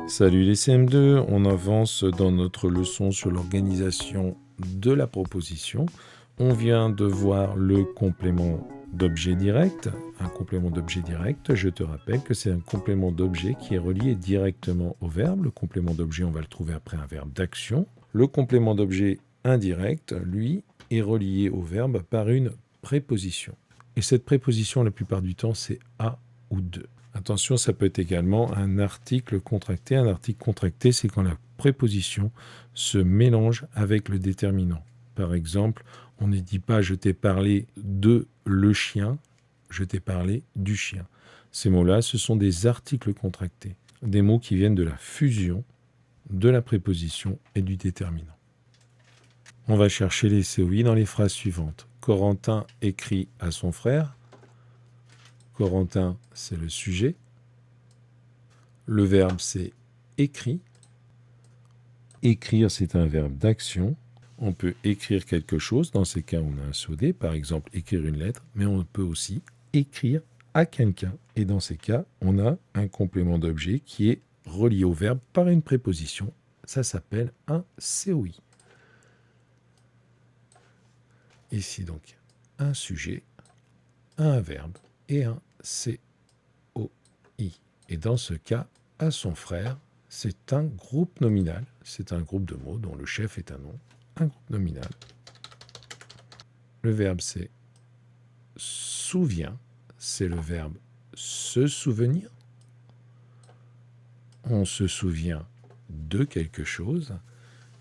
Salut les CM2, on avance dans notre leçon sur l'organisation de la proposition. On vient de voir le complément d'objet direct. Un complément d'objet direct, je te rappelle que c'est un complément d'objet qui est relié directement au verbe. Le complément d'objet, on va le trouver après un verbe d'action. Le complément d'objet indirect, lui, est relié au verbe par une préposition. Et cette préposition, la plupart du temps, c'est à ou de. Attention, ça peut être également un article contracté. Un article contracté, c'est quand la préposition se mélange avec le déterminant. Par exemple, on ne dit pas « je t'ai parlé de le chien », je t'ai parlé du chien. Ces mots-là, ce sont des articles contractés, des mots qui viennent de la fusion de la préposition et du déterminant. On va chercher les COI dans les phrases suivantes. Corentin écrit à son frère. Corentin, c'est le sujet. Le verbe, c'est écrit. Écrire, c'est un verbe d'action. On peut écrire quelque chose. Dans ces cas, on a un SOD, par exemple, écrire une lettre. Mais on peut aussi écrire à quelqu'un. Et dans ces cas, on a un complément d'objet qui est relié au verbe par une préposition. Ça s'appelle un COI. Ici, donc, un sujet, un verbe et un COI. Et dans ce cas, à son frère, c'est un groupe nominal. C'est un groupe de mots dont le chef est un nom. Un groupe nominal. Le verbe, c'est souvient. C'est le verbe se souvenir. On se souvient de quelque chose.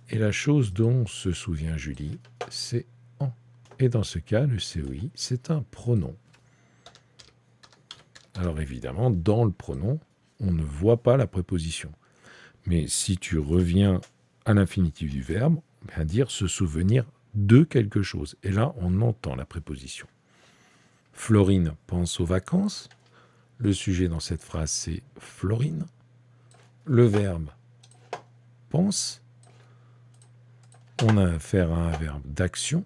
Et la chose dont se souvient Julie, c'est en. Et dans ce cas, le COI, c'est un pronom. Alors évidemment, dans le pronom, on ne voit pas la préposition. Mais si tu reviens à l'infinitif du verbe, on va dire se souvenir de quelque chose. Et là, on entend la préposition. Florine pense aux vacances. Le sujet dans cette phrase, c'est Florine. Le verbe pense. On a affaire à un verbe d'action.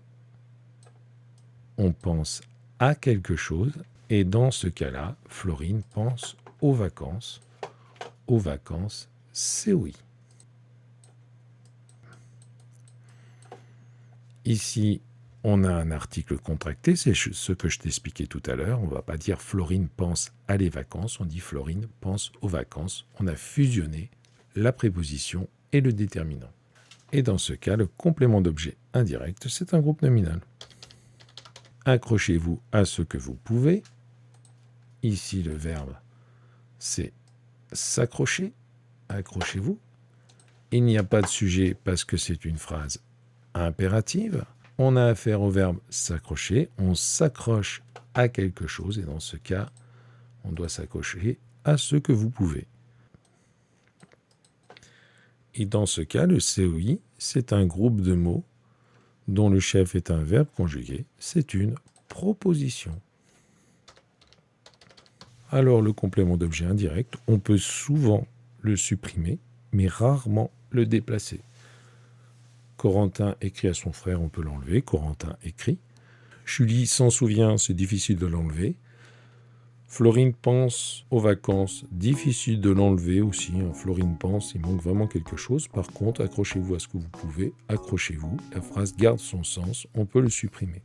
On pense à quelque chose. Et dans ce cas-là, Florine pense aux vacances. Aux vacances, COI. Ici, on a un article contracté, c'est ce que je t'expliquais tout à l'heure. On ne va pas dire Florine pense à les vacances, on dit Florine pense aux vacances. On a fusionné la préposition et le déterminant. Et dans ce cas, le complément d'objet indirect, c'est un groupe nominal. Accrochez-vous à ce que vous pouvez. Ici, le verbe, c'est s'accrocher. Accrochez-vous. Il n'y a pas de sujet parce que c'est une phrase impérative. On a affaire au verbe s'accrocher. On s'accroche à quelque chose et dans ce cas, on doit s'accrocher à ce que vous pouvez. Et dans ce cas, le COI, c'est un groupe de mots dont le chef est un verbe conjugué. C'est une proposition. Alors, le complément d'objet indirect, on peut souvent le supprimer, mais rarement le déplacer. Corentin écrit à son frère, on peut l'enlever. Corentin écrit. Julie s'en souvient, c'est difficile de l'enlever. Florine pense aux vacances, difficile de l'enlever aussi. Florine pense, il manque vraiment quelque chose. Par contre, accrochez-vous à ce que vous pouvez. Accrochez-vous. La phrase garde son sens, on peut le supprimer.